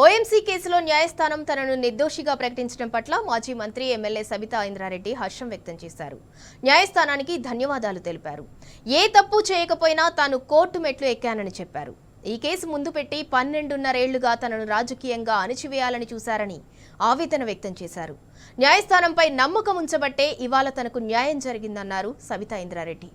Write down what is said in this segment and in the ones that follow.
OMC కేసులో న్యాయస్థానం తనను నిర్దోషిగా ప్రకటించడం పట్ల మాజీ మంత్రి ఎమ్మెల్యే సబితా ఇంద్రారెడ్డి హర్షం వ్యక్తం చేశారు. న్యాయస్థానానికి ధన్యవాదాలు తెలిపారు. ఏ తప్పు చేయకపోయినా తాను కోర్టు మెట్లు ఎక్కానని చెప్పారు. ఈ కేసు ముందు పెట్టి 12.5 ఏళ్లుగా తనను రాజకీయంగా అణిచివేయాలని చూశారని ఆవేదన వ్యక్తం చేశారు. న్యాయస్థానంపై నమ్మకం ఉంచబట్టే ఇవాళ తనకు న్యాయం జరిగిందన్నారు సబితా ఇంద్రారెడ్డి.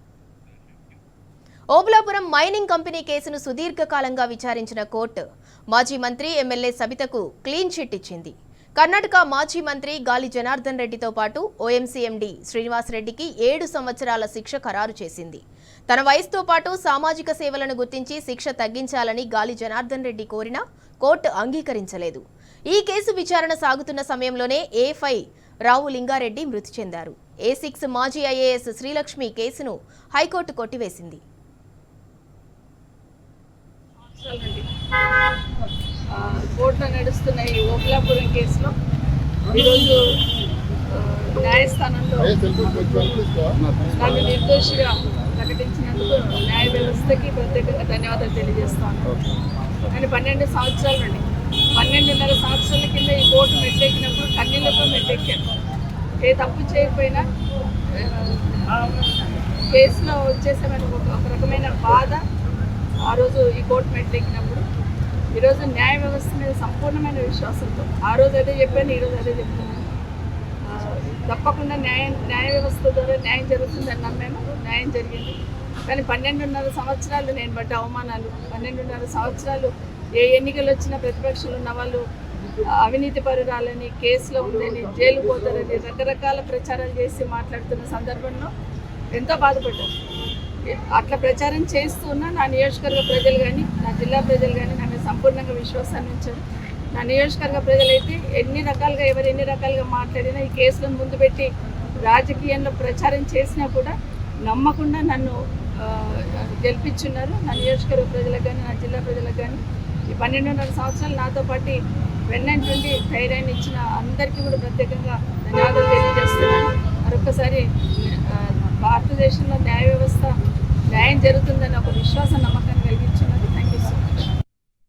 ఓబులాపురం మైనింగ్ కంపెనీ కేసును సుదీర్ఘకాలంగా విచారించిన కోర్టు మాజీ మంత్రి ఎమ్మెల్యే సబితకు క్లీన్ చిట్ ఇచ్చింది. కర్ణాటక మాజీ మంత్రి గాలి జనార్దన్ రెడ్డితో పాటు ఓఎంసీ ఎండీ శ్రీనివాస్ రెడ్డికి 7 సంవత్సరాల శిక్ష ఖరారు చేసింది. తన వయసుతో పాటు సామాజిక సేవలను గుర్తించి శిక్ష తగ్గించాలని గాలి జనార్దన్ రెడ్డి కోరినా కోర్టు అంగీకరించలేదు. ఈ కేసు విచారణ సాగుతున్న సమయంలోనే A5 రావు లింగారెడ్డి మృతి చెందారు. A6 మాజీ ఐఏఎస్ శ్రీలక్ష్మి కేసును హైకోర్టు కొట్టివేసింది. కోర్టులో నడుస్తున్న ఈ ఓబులాపురం కేసులో ఈరోజు న్యాయస్థానంలో నన్ను నిర్దోషిగా ప్రకటించినందుకు న్యాయ వ్యవస్థకి ప్రత్యేకంగా ధన్యవాదాలు తెలియజేస్తాను. కానీ 12 సంవత్సరాల నుండి 12.5 సంవత్సరాల కింద ఈ కోర్టు మెట్టెక్కినప్పుడు కన్నీళ్లతో మెట్టెక్కాను. ఏ తప్పు చేయకపోయినా కేసులో వచ్చేసామని ఒక రకమైన బాధ ఆ రోజు ఈ కోర్టు మెట్లెక్కినప్పుడు. ఈరోజు న్యాయ వ్యవస్థ మీద సంపూర్ణమైన విశ్వాసంతో ఆ రోజు అదే చెప్పాను, ఈరోజు అదే చెప్తున్నాను. తప్పకుండా న్యాయ వ్యవస్థ ద్వారా న్యాయం జరుగుతుందని నమ్మాను. న్యాయం జరిగింది. కానీ 12.5 సంవత్సరాలు నేను పడ్డ అవమానాలు, 12.5 సంవత్సరాలు ఏ ఎన్నికలు వచ్చినా ప్రతిపక్షాలు ఉన్న వాళ్ళు అవినీతి పరురాలని, కేసులో ఉందని, జైలు పోతారని రకరకాల ప్రచారాలు చేసి మాట్లాడుతున్న సందర్భంలో ఎంతో బాధపడ్డాను. అట్లా ప్రచారం చేస్తున్నా నా నియోజకవర్గ ప్రజలు కానీ, నా జిల్లా ప్రజలు కానీ నా మీద సంపూర్ణంగా విశ్వాసాన్ని ఉంచారు. నా నియోజకవర్గ ప్రజలైతే ఎన్ని రకాలుగా మాట్లాడినా, ఈ కేసులను ముందు పెట్టి రాజకీయంలో ప్రచారం చేసినా కూడా నమ్మకుండా నన్ను గెలిపించున్నారు. నా నియోజకవర్గ ప్రజలకు కానీ, నా జిల్లా ప్రజలకు కానీ, ఈ 12.5 సంవత్సరాలు నాతో పాటు వెన్నంటుండి ధైర్యాన్ని ఇచ్చిన అందరికీ కూడా ప్రత్యేకంగా ధన్యవాదాలు తెలియజేస్తున్నాను. మరొకసారి భారతదేశంలో న్యాయ వ్యవస్థ న్యాయం జరుగుతుందని ఒక విశ్వాస నమ్మకాన్ని కలిగించింది.